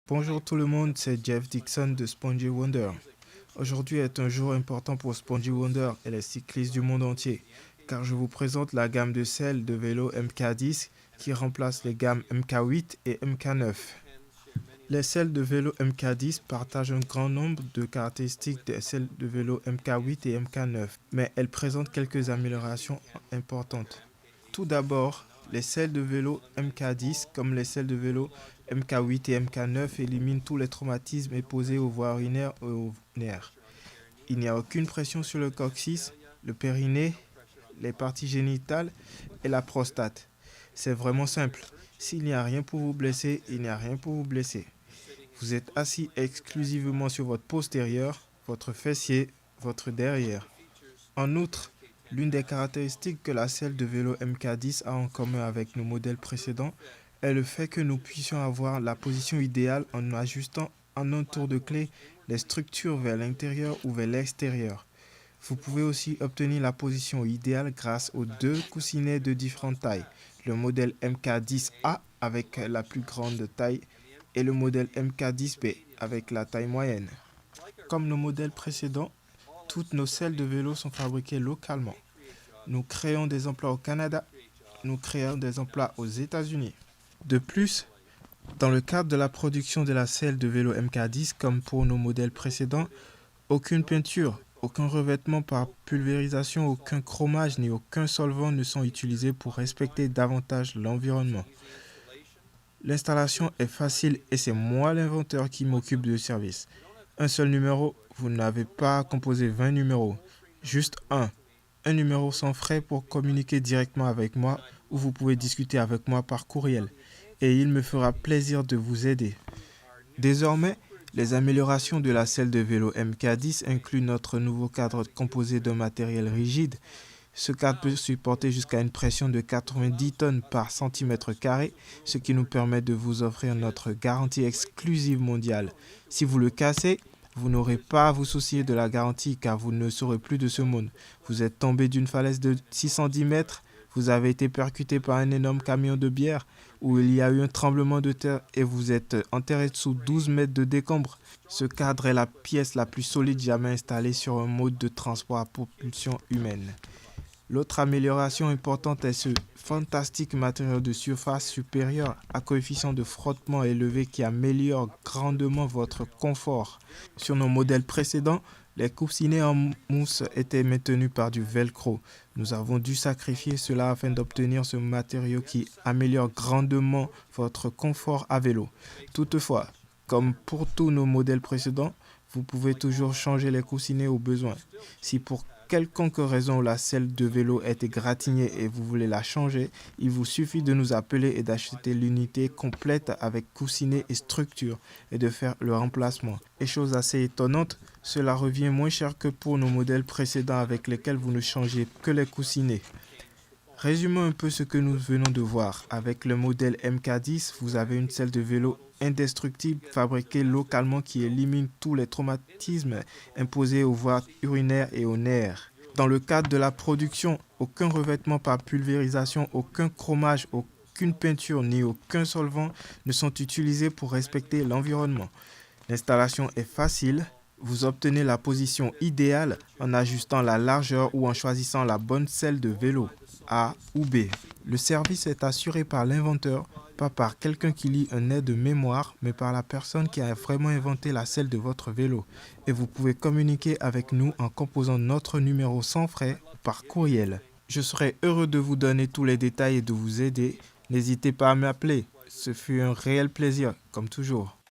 Bonjour tout le monde, c'est Jeff Dixon de Spongy Wonder. Aujourd'hui est un jour important pour Spongy Wonder et les cyclistes du monde entier, car je vous présente la gamme de selles de vélo MK10 qui remplace les gammes MK8 et MK9. Les selles de vélo MK10 partagent un grand nombre de caractéristiques des selles de vélo MK8 et MK9, mais elles présentent quelques améliorations importantes. Tout d'abord, les selles de vélo MK10, comme les selles de vélo MK8 et MK9, éliminent tous les traumatismes posés aux voies urinaires et aux nerfs. Il n'y a aucune pression sur le coccyx, le périnée, les parties génitales et la prostate. C'est vraiment simple. S'il n'y a rien pour vous blesser, il n'y a rien pour vous blesser. Vous êtes assis exclusivement sur votre postérieur, votre fessier, votre derrière. En outre, l'une des caractéristiques que la selle de vélo MK10 a en commun avec nos modèles précédents est le fait que nous puissions avoir la position idéale en ajustant en un tour de clé les structures vers l'intérieur ou vers l'extérieur. Vous pouvez aussi obtenir la position idéale grâce aux deux coussinets de différentes tailles, le modèle MK10A avec la plus grande taille et le modèle MK10B avec la taille moyenne. Comme nos modèles précédents, toutes nos selles de vélo sont fabriquées localement. Nous créons des emplois au Canada, nous créons des emplois aux États-Unis. De plus, dans le cadre de la production de la selle de vélo MK10, comme pour nos modèles précédents, aucune peinture, aucun revêtement par pulvérisation, aucun chromage ni aucun solvant ne sont utilisés pour respecter davantage l'environnement. L'installation est facile et c'est moi l'inventeur qui m'occupe du service. Un seul numéro, vous n'avez pas à composer 20 numéros, juste un. Un numéro sans frais pour communiquer directement avec moi ou vous pouvez discuter avec moi par courriel et il me fera plaisir de vous aider. Désormais, les améliorations de la selle de vélo MK10 incluent notre nouveau cadre composé d'un matériel rigide. Ce cadre peut supporter jusqu'à une pression de 90 tonnes par centimètre carré, ce qui nous permet de vous offrir notre garantie exclusive mondiale. Si vous le cassez, vous n'aurez pas à vous soucier de la garantie car vous ne serez plus de ce monde. Vous êtes tombé d'une falaise de 610 mètres, vous avez été percuté par un énorme camion de bière où il y a eu un tremblement de terre et vous êtes enterré sous 12 mètres de décombres. Ce cadre est la pièce la plus solide jamais installée sur un mode de transport à propulsion humaine. L'autre amélioration importante est ce fantastique matériau de surface supérieure à coefficient de frottement élevé qui améliore grandement votre confort. Sur nos modèles précédents, les coussinets en mousse étaient maintenus par du velcro. Nous avons dû sacrifier cela afin d'obtenir ce matériau qui améliore grandement votre confort à vélo. Toutefois, comme pour tous nos modèles précédents, vous pouvez toujours changer les coussinets au besoin. Si pour quelconque raison la selle de vélo est égratignée et vous voulez la changer, il vous suffit de nous appeler et d'acheter l'unité complète avec coussinet et structure et de faire le remplacement. Et chose assez étonnante, cela revient moins cher que pour nos modèles précédents avec lesquels vous ne changez que les coussinets. Résumons un peu ce que nous venons de voir. Avec le modèle MK10, vous avez une selle de vélo indestructible fabriquée localement qui élimine tous les traumatismes imposés aux voies urinaires et aux nerfs. Dans le cadre de la production, aucun revêtement par pulvérisation, aucun chromage, aucune peinture ni aucun solvant ne sont utilisés pour respecter l'environnement. L'installation est facile. Vous obtenez la position idéale en ajustant la largeur ou en choisissant la bonne selle de vélo, A ou B. Le service est assuré par l'inventeur, pas par quelqu'un qui lit un aide-mémoire, mais par la personne qui a vraiment inventé la selle de votre vélo. Et vous pouvez communiquer avec nous en composant notre numéro sans frais par courriel. Je serai heureux de vous donner tous les détails et de vous aider. N'hésitez pas à m'appeler. Ce fut un réel plaisir, comme toujours.